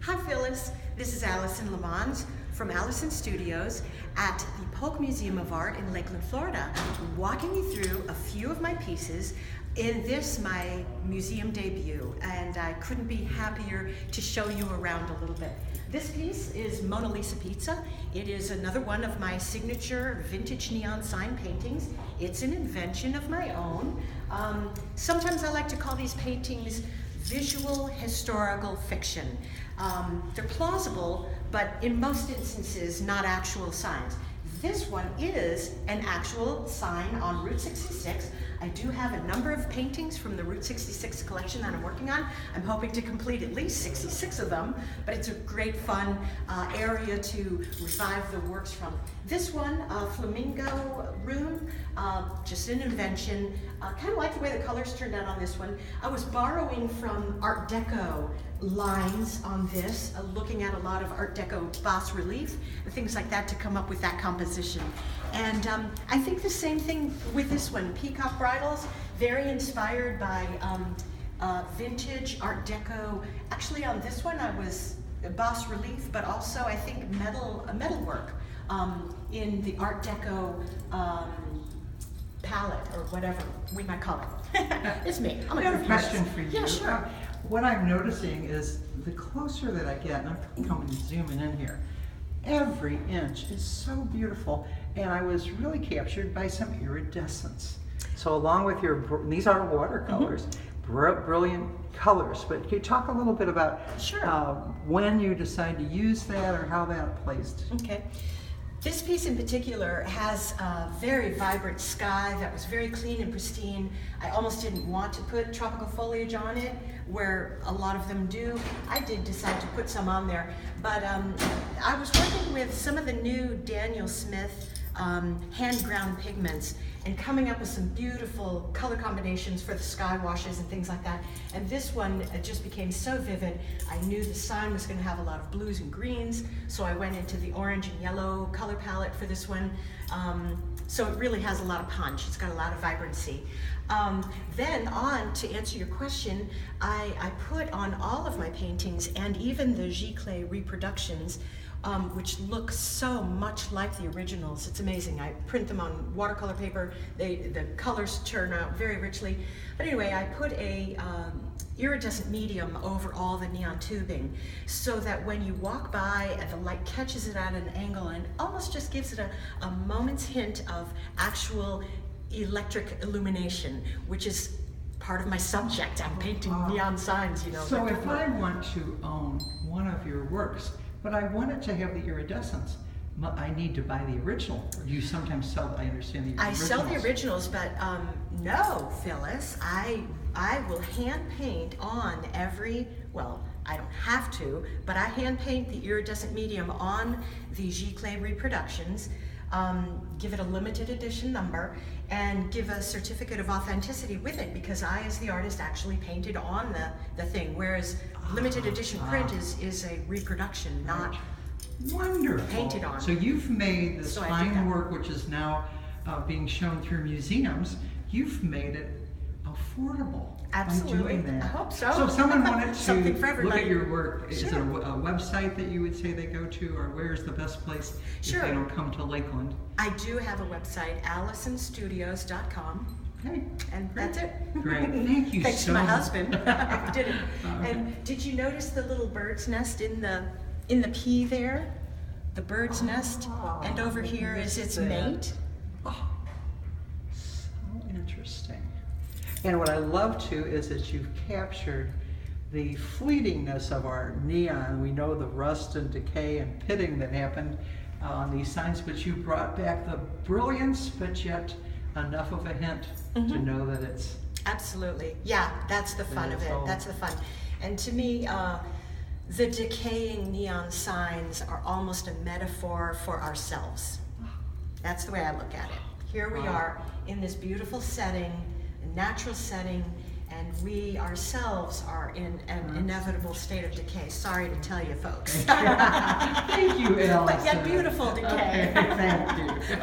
Hi Phyllis, this is Alison Lamons from Alison Studios at the Polk Museum of Art in Lakeland, Florida, walking you through a few of my pieces in this, my museum debut, and I couldn't be happier to show you around a little bit. This piece is Mona Lisa Pizza. It is another one of my signature vintage neon sign paintings. It's an invention of my own. Sometimes I like to call these paintings visual historical fiction. They're plausible, but in most instances, not actual signs. This one is an actual sign on Route 66. I do have a number of paintings from the Route 66 collection that I'm working on. I'm hoping to complete at least 66 of them, but it's a great fun area to revive the works from. This one, Flamingo Rune, just an invention. Kind of like the way the colors turned out on this one. I was borrowing from Art Deco lines on this, looking at a lot of Art Deco bas relief and things like that to come up with that composition. And I think the same thing with this one, Peacock Bridles, very inspired by vintage Art Deco. Actually on this one I was bas relief, but also I think metalwork in the Art Deco palette, or whatever we might call it. It's me. I have a question for you. Yeah, sure. What I'm noticing is the closer that I get, and I'm coming zooming in here, every inch is so beautiful, and I was really captured by some iridescence. So along with your, these are watercolors, brilliant colors, but can you talk a little bit about when you decide to use that or how that plays? Okay. This piece in particular has a very vibrant sky that was very clean and pristine. I almost didn't want to put tropical foliage on it, where a lot of them do. I did decide to put some on there, but I was working with some of the new Daniel Smith hand-ground pigments and coming up with some beautiful color combinations for the sky washes and things like that. And this one just became so vivid. I knew the sign was going to have a lot of blues and greens, so I went into the orange and yellow color palette for this one. So it really has a lot of punch. It's got a lot of vibrancy. Then on, to answer your question, I put on all of my paintings and even the Giclée reproductions, which look so much like the originals. It's amazing. I print them on watercolor paper. The colors turn out very richly. But anyway, I put a iridescent medium over all the neon tubing so that when you walk by and the light catches it at an angle and almost just gives it a moment's hint of actual electric illumination, which is part of my subject. I'm painting neon signs, you know. So if I want to own one of your works, but I want it to have the iridescence, I need to buy the original. Or do you sometimes sell, I understand, the originals? I sell the originals, but no, Phyllis, I will hand paint on every, well, I don't have to, but I hand paint the iridescent medium on the Giclée reproductions, give it a limited edition number, and give a certificate of authenticity with it, because I, as the artist, actually painted on the thing, whereas limited edition print is a reproduction, not wonderful painted on. So you've made this fine work, which is now being shown through museums. You've made it affordable. Absolutely. Doing that. I hope so. So if someone wanted to look at your work, is there a website that you would say they go to, or where's the best place if they don't come to Lakeland? I do have a website, AlisonStudios.com. Okay. And that's it. Great. Thank you Thanks so to my much. husband. He did it. And did you notice the little bird's nest in the pea there? The bird's nest, and over here is its mate. Oh, so interesting. And what I love too is that you've captured the fleetingness of our neon. We know the rust and decay and pitting that happened on these signs, but you brought back the brilliance, but yet enough of a hint to know that it's... Absolutely. Yeah, that's the fun of it. That's the fun. And to me, the decaying neon signs are almost a metaphor for ourselves. That's the way I look at it. Here we are in this beautiful setting, a natural setting, and we ourselves are in an inevitable state of decay. Sorry to tell you, folks. Thank you, Alison. But yet beautiful decay. Okay, thank you.